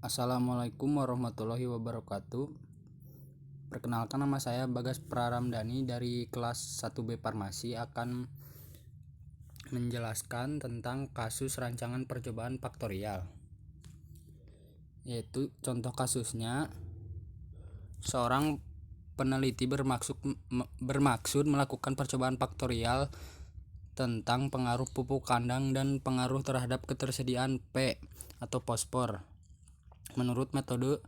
Assalamualaikum warahmatullahi wabarakatuh. Perkenalkan, nama saya Bagas Praramdhani dari kelas 1B Farmasi akan menjelaskan tentang kasus rancangan percobaan faktorial. Yaitu contoh kasusnya, seorang peneliti bermaksud melakukan percobaan faktorial tentang pengaruh pupuk kandang dan pengaruh terhadap ketersediaan P atau fosfor menurut metode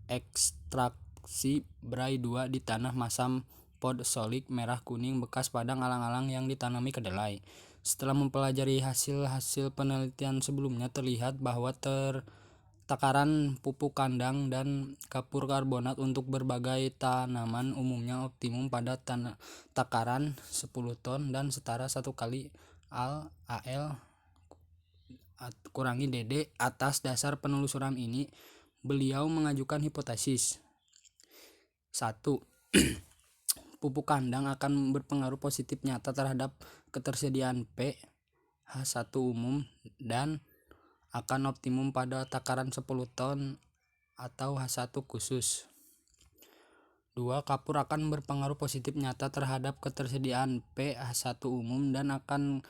ekstraksi Bray 2 di tanah masam podsolik merah kuning bekas padang alang-alang yang ditanami kedelai. Setelah mempelajari hasil penelitian sebelumnya, terlihat bahwa takaran pupuk kandang dan kapur karbonat untuk berbagai tanaman umumnya optimum pada takaran 10 ton dan setara 1 kali AL kurangi DD. Atas dasar penelusuran ini, beliau mengajukan hipotesis 1. Pupuk kandang akan berpengaruh positif nyata terhadap ketersediaan pH1 umum dan akan optimum pada takaran 10 ton atau H1 khusus. 2. Kapur akan berpengaruh positif nyata terhadap ketersediaan pH1 umum dan akan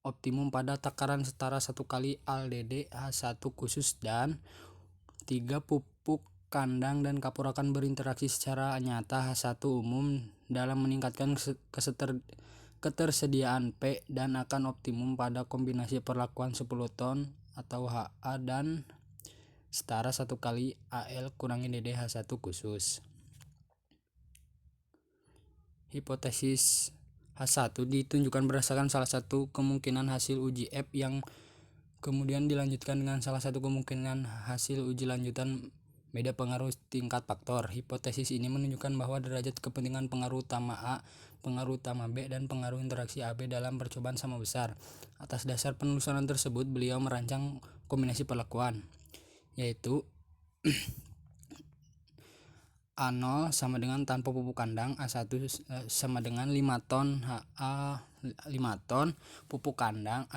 optimum pada takaran setara 1 kali ALDD H1 khusus. Dan 3. Pupuk kandang dan kapur akan berinteraksi secara nyata H1 umum dalam meningkatkan ketersediaan P dan akan optimum pada kombinasi perlakuan 10 ton atau HA dan setara 1 kali AL kurangi DD H1 khusus. Hipotesis H1 ditunjukkan berdasarkan salah satu kemungkinan hasil uji F yang kemudian dilanjutkan dengan salah satu kemungkinan hasil uji lanjutan beda pengaruh tingkat faktor. Hipotesis ini menunjukkan bahwa derajat kepentingan pengaruh utama A, pengaruh utama B, dan pengaruh interaksi AB dalam percobaan sama besar. Atas dasar penelusuran tersebut, beliau merancang kombinasi perlakuan, yaitu A0 sama dengan tanpa pupuk kandang, A1 sama dengan 5 ton, HA 5 ton pupuk kandang,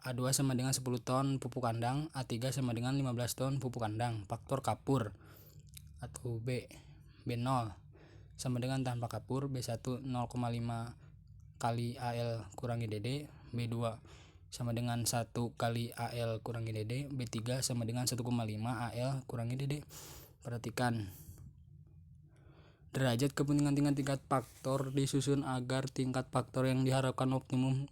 A2 sama dengan 10 ton pupuk kandang, A3 sama dengan 15 ton pupuk kandang. Faktor kapur atau B0 sama dengan tanpa kapur, B1 0,5 kali AL kurangi DD, B2 sama dengan 1 kali AL kurangi DD, B3 sama dengan 1,5 AL kurangi DD. Perhatikan, derajat kepentingan tingkat faktor disusun agar tingkat faktor yang diharapkan optimum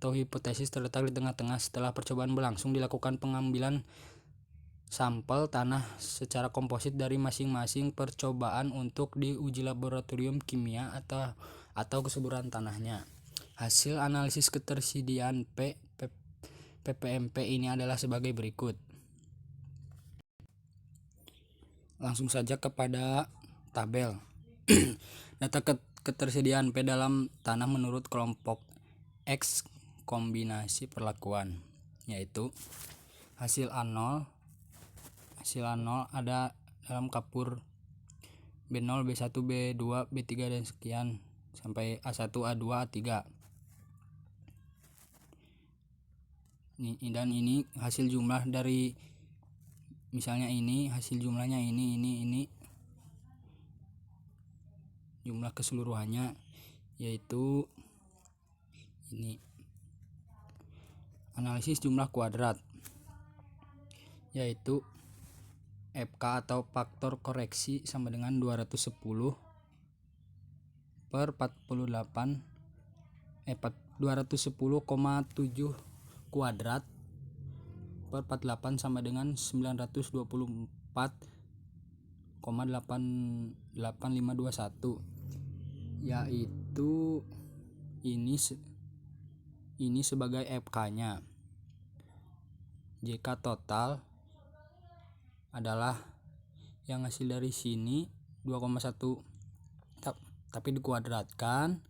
atau hipotesis terletak di tengah-tengah. Setelah percobaan berlangsung, dilakukan pengambilan sampel tanah secara komposit dari masing-masing percobaan untuk diuji laboratorium kimia atau kesuburan tanahnya. Hasil analisis ketersediaan PPMP ini adalah sebagai berikut. Langsung saja kepada tabel. Data ketersediaan P dalam tanah menurut kelompok X kombinasi perlakuan, yaitu hasil A0 ada dalam kapur B0, B1, B2, B3 dan sekian sampai A1, A2, A3. Dan ini hasil jumlah dari, misalnya ini hasil jumlahnya ini jumlah keseluruhannya, yaitu ini. Analisis jumlah kuadrat, yaitu FK atau faktor koreksi sama dengan 210 per 48 210,7 kuadrat per 48 sama dengan 924,88521, yaitu ini sebagai FK-nya. JK total adalah yang hasil dari sini 2,1 tapi dikuadratkan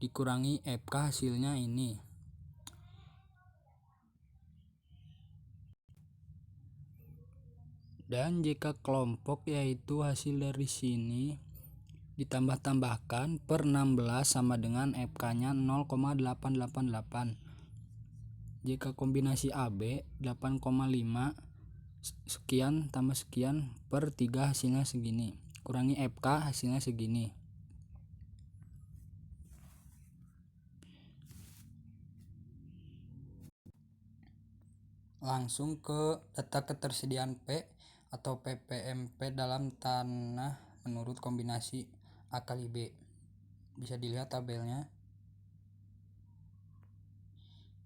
dikurangi FK, hasilnya ini. Dan jika kelompok, yaitu hasil dari sini ditambah-tambahkan per 16 sama dengan FK-nya 0,888. Jika kombinasi AB 8,5 sekian tambah sekian per 3 hasilnya segini, kurangi FK hasilnya segini. Langsung ke data ketersediaan P atau PPMP dalam tanah menurut kombinasi A kali B. Bisa dilihat tabelnya.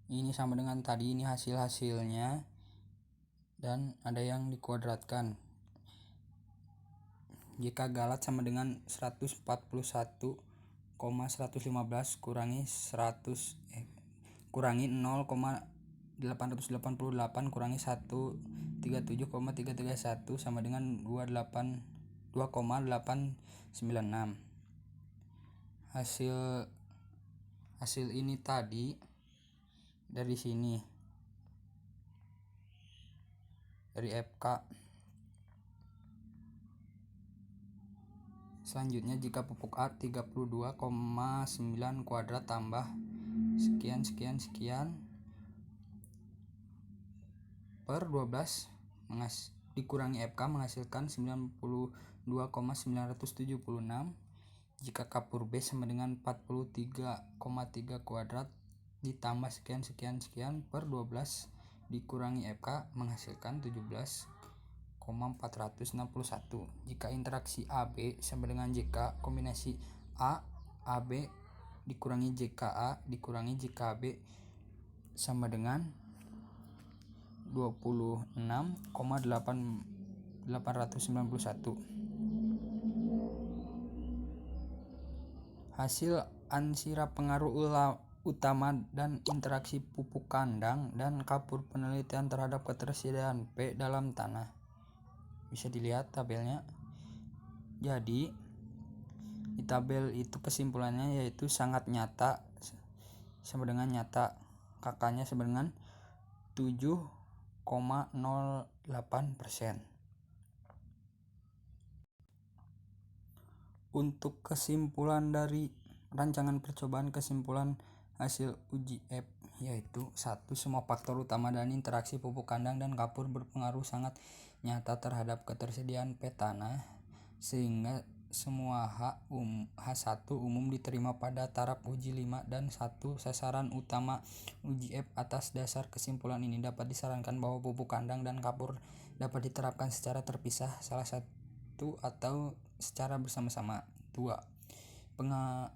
Ini sama dengan tadi, ini hasil-hasilnya dan ada yang dikuadratkan. Jika galat sama dengan 141,115 kurangi 0,888 kurangi 137,331 sama dengan 2,896. Hasil ini tadi dari sini, dari FK. Selanjutnya jika pupuk A 32,9 kuadrat tambah sekian per 12 dikurangi FK menghasilkan 92,976. Jika kapur B sama dengan 43,3 kuadrat ditambah sekian per 12 dikurangi FK menghasilkan 17,461. Jika interaksi AB sama dengan JK, kombinasi A, AB dikurangi JKA dikurangi JKB sama dengan 26,891. Hasil ansira pengaruh utama dan interaksi pupuk kandang dan kapur penelitian terhadap ketersediaan P dalam tanah. Bisa dilihat tabelnya. Jadi di tabel itu kesimpulannya yaitu sangat nyata sama dengan nyata, kakaknya sama dengan 7,08%. Untuk kesimpulan dari rancangan percobaan, kesimpulan hasil uji F yaitu 1. Semua faktor utama dan interaksi pupuk kandang dan kapur berpengaruh sangat nyata terhadap ketersediaan P tanah, sehingga semua H1 umum diterima pada taraf uji 5 dan 1. Sasaran utama uji F atas dasar kesimpulan ini dapat disarankan bahwa pupuk kandang dan kapur dapat diterapkan secara terpisah, salah satu atau secara bersama-sama. 2.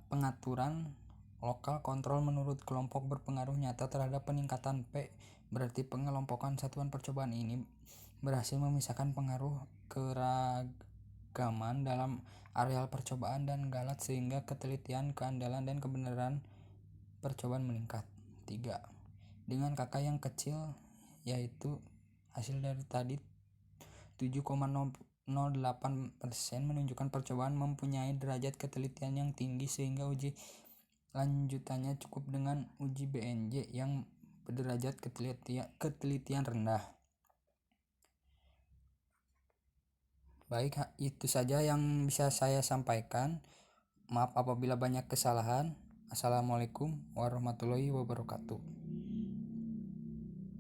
Pengaturan lokal kontrol menurut kelompok berpengaruh nyata terhadap peningkatan P, berarti pengelompokan satuan percobaan ini berhasil memisahkan pengaruh keragaman dalam areal percobaan dan galat sehingga ketelitian, keandalan, dan kebenaran percobaan meningkat. 3. Dengan kakak yang kecil, yaitu hasil dari tadi 7,08% menunjukkan percobaan mempunyai derajat ketelitian yang tinggi sehingga uji lanjutannya cukup dengan uji BNJ yang berderajat ketelitian rendah. Baik, itu saja yang bisa saya sampaikan. Maaf apabila banyak kesalahan. Assalamualaikum warahmatullahi wabarakatuh.